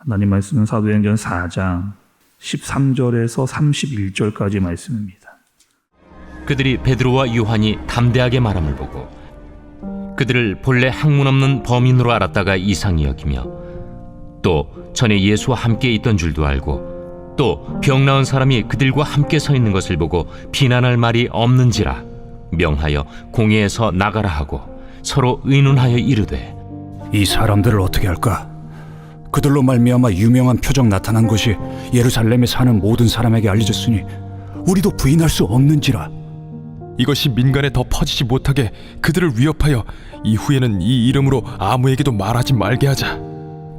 하나님 말씀은 사도행전 4장 13절에서 31절까지 말씀입니다. 그들이 베드로와 요한이 담대하게 말함을 보고 그들을 본래 학문 없는 범인으로 알았다가 이상히 여기며 또 전에 예수와 함께 있던 줄도 알고 또 병 나은 사람이 그들과 함께 서 있는 것을 보고 비난할 말이 없는지라 명하여 공회에서 나가라 하고 서로 의논하여 이르되 이 사람들을 어떻게 할까? 그들로 말미암아 유명한 표적 나타난 것이 예루살렘에 사는 모든 사람에게 알려졌으니 우리도 부인할 수 없는지라. 이것이 민간에 더 퍼지지 못하게 그들을 위협하여 이후에는 이 이름으로 아무에게도 말하지 말게 하자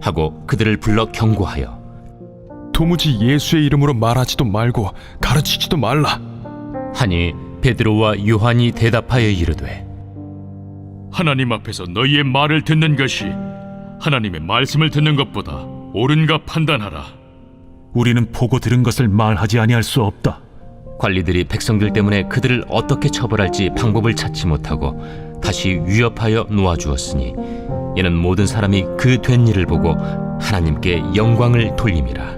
하고 그들을 불러 경고하여 도무지 예수의 이름으로 말하지도 말고 가르치지도 말라 하니 베드로와 요한이 대답하여 이르되 하나님 앞에서 너희의 말을 듣는 것이 하나님의 말씀을 듣는 것보다 옳은가 판단하라. 우리는 보고 들은 것을 말하지 아니할 수 없다. 관리들이 백성들 때문에 그들을 어떻게 처벌할지 방법을 찾지 못하고 다시 위협하여 놓아주었으니 이는 모든 사람이 그 된 일을 보고 하나님께 영광을 돌림이라.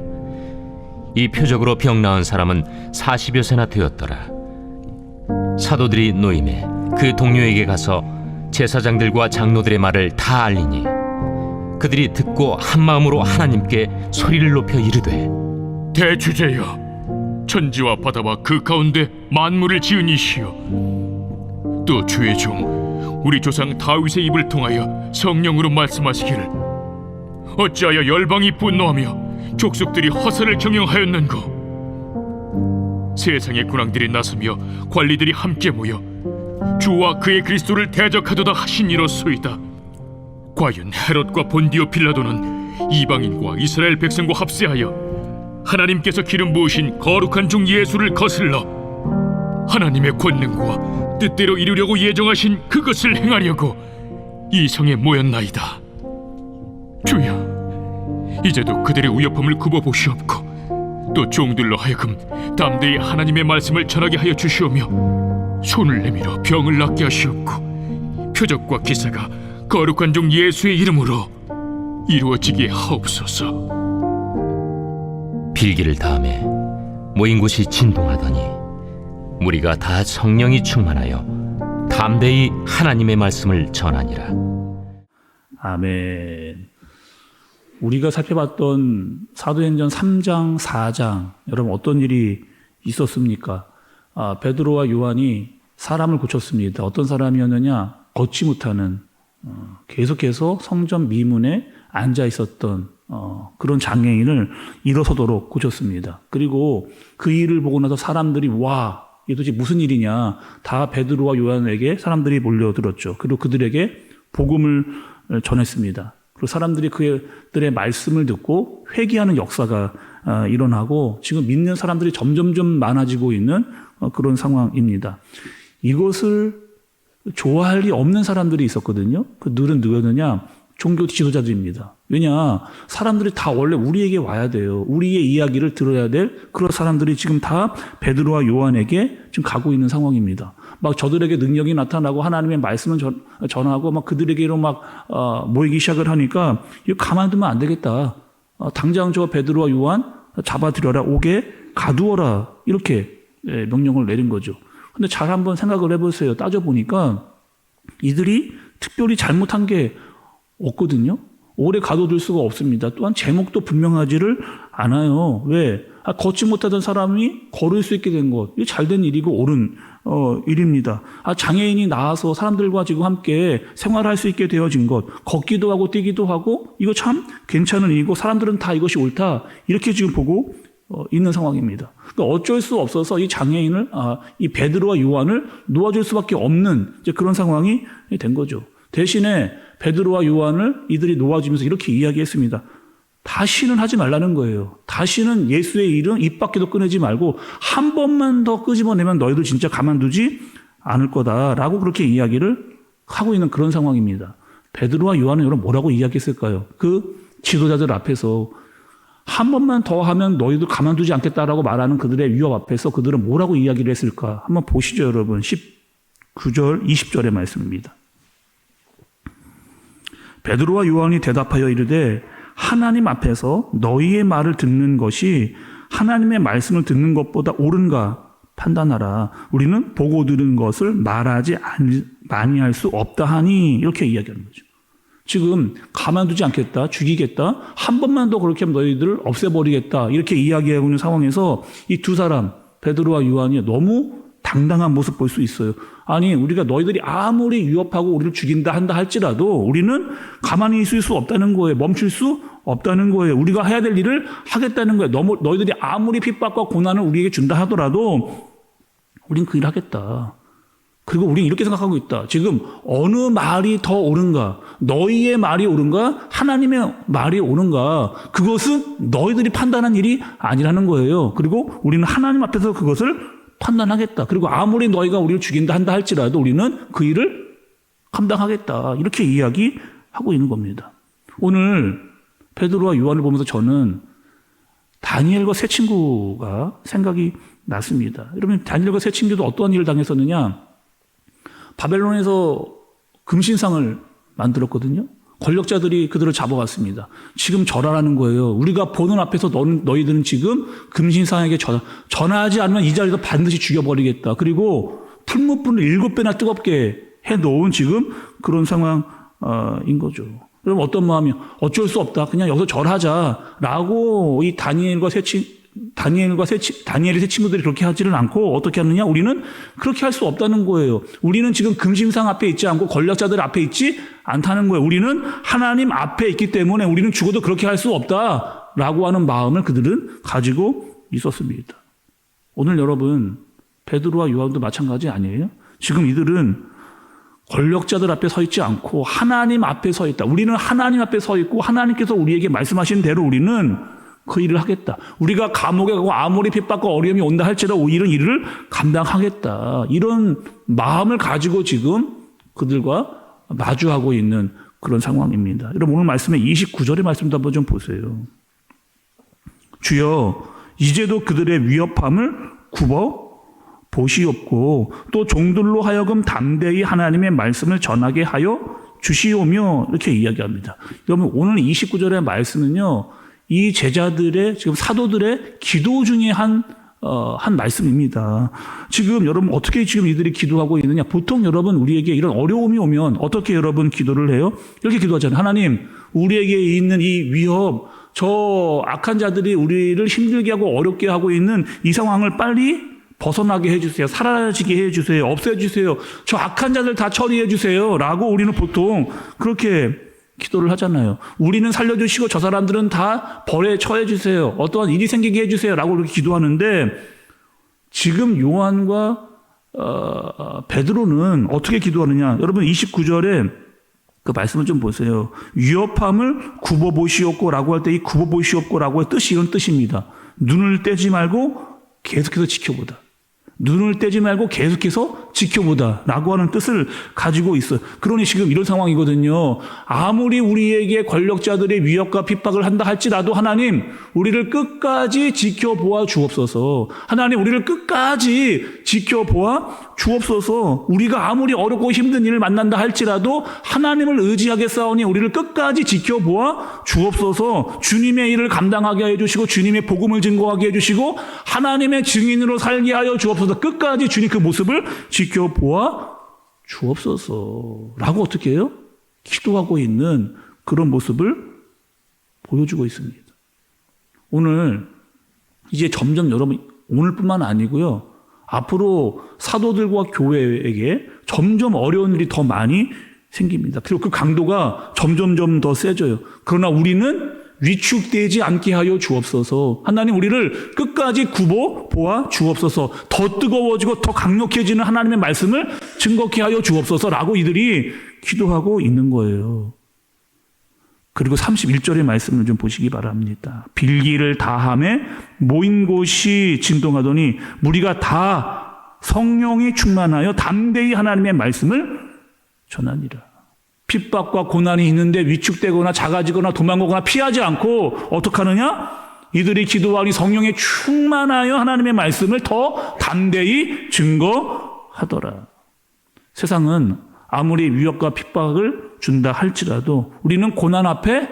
이 표적으로 병 나은 사람은 40여 세나 되었더라. 사도들이 노임에 그 동료에게 가서 제사장들과 장로들의 말을 다 알리니 그들이 듣고 한 마음으로 하나님께 소리를 높여 이르되 대주제여, 천지와 바다와 그 가운데 만물을 지은 이시여, 또 주의 종 우리 조상 다윗의 입을 통하여 성령으로 말씀하시기를 어찌하여 열방이 분노하며 족속들이 허사를 경영하였는고. 세상의 군왕들이 나서며 관리들이 함께 모여 주와 그의 그리스도를 대적하도다 하신 이로소이다. 과연 헤롯과 본디오 빌라도는 이방인과 이스라엘 백성과 합세하여 하나님께서 기름 부으신 거룩한 종 예수를 거슬러 하나님의 권능과 뜻대로 이루려고 예정하신 그것을 행하려고 이 성에 모였나이다. 주여, 이제도 그들의 위협함을 굽어보시옵고 또 종들로 하여금 담대히 하나님의 말씀을 전하게 하여 주시오며 손을 내밀어 병을 낫게 하시옵고 표적과 기사가 거룩한 종 예수의 이름으로 이루어지게 하옵소서. 빌기를 다음에 모인 곳이 진동하더니 무리가 다 성령이 충만하여 담대히 하나님의 말씀을 전하니라. 아멘. 우리가 살펴봤던 사도행전 3장, 4장, 여러분 어떤 일이 있었습니까? 베드로와 요한이 사람을 고쳤습니다. 어떤 사람이었느냐? 걷지 못하는, 계속해서 성전 미문에 앉아 있었던 그런 장애인을 일어서도록 고쳤습니다. 그리고 그 일을 보고 나서 사람들이 와, 이게 도대체 무슨 일이냐? 다 베드로와 요한에게 사람들이 몰려들었죠. 그리고 그들에게 복음을 전했습니다. 그리고 사람들이 그들의 말씀을 듣고 회개하는 역사가 일어나고 지금 믿는 사람들이 점점점 많아지고 있는 그런 상황입니다. 이것을 좋아할 리 없는 사람들이 있었거든요. 그들은 누구였느냐? 종교 지도자들입니다. 왜냐? 사람들이 다 원래 우리에게 와야 돼요. 우리의 이야기를 들어야 될 그런 사람들이 지금 다 베드로와 요한에게 지금 가고 있는 상황입니다. 막 저들에게 능력이 나타나고 하나님의 말씀을 전하고 막 그들에게로 막 모이기 시작을 하니까 이거 가만두면 안 되겠다. 당장 저 베드로와 요한 잡아들여라, 옥에 가두어라, 이렇게 명령을 내린 거죠. 근데 잘 한번 생각을 해보세요. 따져보니까 이들이 특별히 잘못한 게 없거든요. 오래 가둬둘 수가 없습니다. 또한 제목도 분명하지를 않아요. 왜? 걷지 못하던 사람이 걸을 수 있게 된 것, 이게 잘된 일이고 옳은 일입니다. 장애인이 나와서 사람들과 지금 함께 생활할 수 있게 되어진 것, 걷기도 하고 뛰기도 하고, 이거 참 괜찮은 일이고 사람들은 다 이것이 옳다, 이렇게 지금 보고 있는 상황입니다. 그러니까 어쩔 수 없어서 이 장애인을, 이 베드로와 요한을 놓아줄 수밖에 없는 이제 그런 상황이 된 거죠. 대신에 베드로와 요한을 이들이 놓아주면서 이렇게 이야기했습니다. 다시는 하지 말라는 거예요. 다시는 예수의 일은 입 밖에도 꺼내지 말고 한 번만 더 끄집어내면 너희들 진짜 가만두지 않을 거다라고 그렇게 이야기를 하고 있는 그런 상황입니다. 베드로와 요한은 여러분 뭐라고 이야기했을까요? 그 지도자들 앞에서 한 번만 더 하면 너희들 가만두지 않겠다라고 말하는 그들의 위협 앞에서 그들은 뭐라고 이야기를 했을까? 한번 보시죠, 여러분. 19절, 20절의 말씀입니다. 베드로와 요한이 대답하여 이르되 하나님 앞에서 너희의 말을 듣는 것이 하나님의 말씀을 듣는 것보다 옳은가 판단하라. 우리는 보고 들은 것을 말하지 아니할 수 없다 하니 이렇게 이야기하는 거죠. 지금 가만두지 않겠다, 죽이겠다, 한 번만 더 그렇게 하면 너희들을 없애버리겠다 이렇게 이야기하고 있는 상황에서 이 두 사람 베드로와 요한이 너무 당당한 모습 볼 수 있어요. 아니 우리가 너희들이 아무리 위협하고 우리를 죽인다 한다 할지라도 우리는 가만히 있을 수 없다는 거예요. 멈출 수 없다는 거예요. 우리가 해야 될 일을 하겠다는 거예요. 너희들이 아무리 핍박과 고난을 우리에게 준다 하더라도 우린 그 일을 하겠다. 그리고 우리는 이렇게 생각하고 있다. 지금 어느 말이 더 옳은가? 너희의 말이 옳은가? 하나님의 말이 옳은가? 그것은 너희들이 판단한 일이 아니라는 거예요. 그리고 우리는 하나님 앞에서 그것을 판단하겠다. 그리고 아무리 너희가 우리를 죽인다 한다 할지라도 우리는 그 일을 감당하겠다. 이렇게 이야기하고 있는 겁니다. 오늘 베드로와 요한을 보면서 저는 다니엘과 세 친구가 생각이 났습니다. 여러분 다니엘과 세 친구도 어떠한 일을 당했었느냐? 바벨론에서 금신상을 만들었거든요. 권력자들이 그들을 잡아갔습니다. 지금 절하라는 거예요. 우리가 보는 앞에서 너희들은 지금 금신상에게 전하지 않으면 이 자리에서 반드시 죽여버리겠다. 그리고 풀무불을 7배나 뜨겁게 해놓은 지금 그런 상황인 거죠. 그럼 어떤 마음이요? 어쩔 수 없다. 그냥 여기서 절하자라고 이 다니엘의 세 친구들이 그렇게 하지는 않고 어떻게 하느냐? 우리는 그렇게 할 수 없다는 거예요. 우리는 지금 금신상 앞에 있지 않고 권력자들 앞에 있지 않다는 거예요. 우리는 하나님 앞에 있기 때문에 우리는 죽어도 그렇게 할 수 없다라고 하는 마음을 그들은 가지고 있었습니다. 오늘 여러분 베드로와 요한도 마찬가지 아니에요? 지금 이들은 권력자들 앞에 서 있지 않고 하나님 앞에 서 있다. 우리는 하나님 앞에 서 있고 하나님께서 우리에게 말씀하신 대로 우리는 그 일을 하겠다. 우리가 감옥에 가고 아무리 핍박과 어려움이 온다 할지라도 이런 일을 감당하겠다. 이런 마음을 가지고 지금 그들과 마주하고 있는 그런 상황입니다. 여러분 오늘 말씀의 29절의 말씀도 한번 좀 보세요. 주여 이제도 그들의 위협함을 굽어 보시옵고 또 종들로 하여금 담대히 하나님의 말씀을 전하게 하여 주시오며 이렇게 이야기합니다. 여러분 오늘 29절의 말씀은요. 이 제자들의 지금 사도들의 기도 중에 한 말씀입니다. 지금 여러분 어떻게 지금 이들이 기도하고 있느냐? 보통 여러분 우리에게 이런 어려움이 오면 어떻게 여러분 기도를 해요? 이렇게 기도하잖아요. 하나님, 우리에게 있는 이 위협, 저 악한 자들이 우리를 힘들게 하고 어렵게 하고 있는 이 상황을 빨리 벗어나게 해주세요. 사라지게 해주세요. 없애주세요. 저 악한 자들 다 처리해주세요. 라고 우리는 보통 그렇게 기도를 하잖아요. 우리는 살려주시고 저 사람들은 다 벌에 처해주세요. 어떠한 일이 생기게 해주세요. 라고 그렇게 기도하는데 지금 요한과 베드로는 어떻게 기도하느냐. 여러분 29절에 그 말씀을 좀 보세요. 위협함을 굽어보시옵고 라고 할 때 이 굽어보시옵고 라고 의 뜻이 이런 뜻입니다. 눈을 떼지 말고 계속해서 지켜보다. 눈을 떼지 말고 계속해서 지켜보다 라고 하는 뜻을 가지고 있어요. 그러니 지금 이런 상황이거든요. 아무리 우리에게 권력자들의 위협과 핍박을 한다 할지라도 하나님 우리를 끝까지 지켜보아 주옵소서. 하나님 우리를 끝까지 지켜보아 주옵소서. 우리가 아무리 어렵고 힘든 일을 만난다 할지라도 하나님을 의지하겠사오니 우리를 끝까지 지켜보아 주옵소서. 주님의 일을 감당하게 해주시고 주님의 복음을 증거하게 해주시고 하나님의 증인으로 살게 하여 주옵소서. 끝까지 주님 그 모습을 지켜보아 주옵소서 라고 어떻게 해요? 기도하고 있는 그런 모습을 보여주고 있습니다. 오늘 이제 점점 여러분 오늘뿐만 아니고요. 앞으로 사도들과 교회에게 점점 어려운 일이 더 많이 생깁니다. 그리고 그 강도가 점점점 더 세져요. 그러나 우리는 위축되지 않게 하여 주옵소서. 하나님 우리를 끝까지 굽어 보아 주옵소서. 더 뜨거워지고 더 강력해지는 하나님의 말씀을 증거케 하여 주옵소서라고 이들이 기도하고 있는 거예요. 그리고 31절의 말씀을 좀 보시기 바랍니다. 빌기를 다함에 모인 곳이 진동하더니 무리가 다 성령이 충만하여 담대히 하나님의 말씀을 전하니라. 핍박과 고난이 있는데 위축되거나 작아지거나 도망가거나 피하지 않고 어떻게 하느냐? 이들이 기도하니 성령에 충만하여 하나님의 말씀을 더 담대히 증거하더라. 세상은 아무리 위협과 핍박을 준다 할지라도 우리는 고난 앞에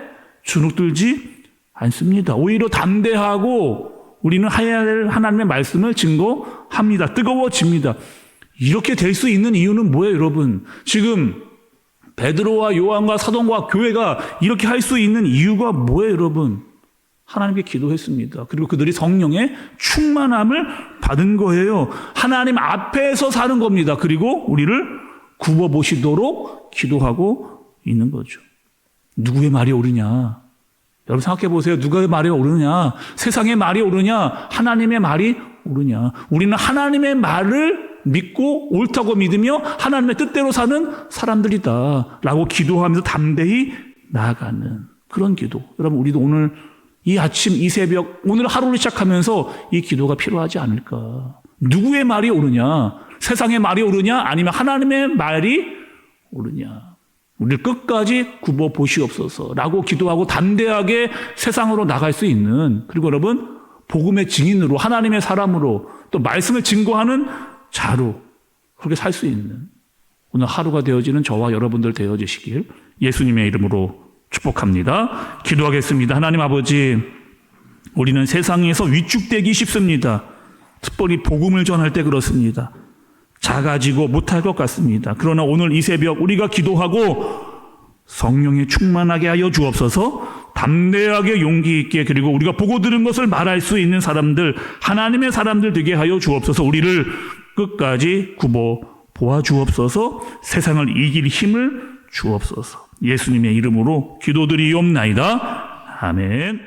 주눅들지 않습니다. 오히려 담대하고 우리는 해야 할 하나님의 말씀을 증거합니다. 뜨거워집니다. 이렇게 될 수 있는 이유는 뭐예요, 여러분? 지금 베드로와 요한과 사도와 교회가 이렇게 할 수 있는 이유가 뭐예요, 여러분? 하나님께 기도했습니다. 그리고 그들이 성령의 충만함을 받은 거예요. 하나님 앞에서 사는 겁니다. 그리고 우리를 굽어보시도록 기도하고 있는 거죠. 누구의 말이 옳으냐? 여러분 생각해 보세요. 누구의 말이 옳으냐? 세상의 말이 옳으냐? 하나님의 말이 옳으냐? 우리는 하나님의 말을 믿고 옳다고 믿으며 하나님의 뜻대로 사는 사람들이다 라고 기도하면서 담대히 나아가는 그런 기도. 여러분 우리도 오늘 이 아침 이 새벽 오늘 하루를 시작하면서 이 기도가 필요하지 않을까? 누구의 말이 옳으냐? 세상의 말이 옳으냐? 아니면 하나님의 말이 옳으냐? 우리를 끝까지 굽어 보시옵소서 라고 기도하고 담대하게 세상으로 나갈 수 있는, 그리고 여러분 복음의 증인으로 하나님의 사람으로 또 말씀을 증거하는 자로 그렇게 살 수 있는 오늘 하루가 되어지는 저와 여러분들 되어지시길 예수님의 이름으로 축복합니다. 기도하겠습니다. 하나님 아버지, 우리는 세상에서 위축되기 쉽습니다. 특별히 복음을 전할 때 그렇습니다. 작아지고 못할 것 같습니다. 그러나 오늘 이 새벽 우리가 기도하고 성령에 충만하게 하여 주옵소서. 담대하게 용기 있게, 그리고 우리가 보고 들은 것을 말할 수 있는 사람들, 하나님의 사람들 되게 하여 주옵소서. 우리를 끝까지 굽어 보아 주옵소서. 세상을 이길 힘을 주옵소서. 예수님의 이름으로 기도드리옵나이다. 아멘.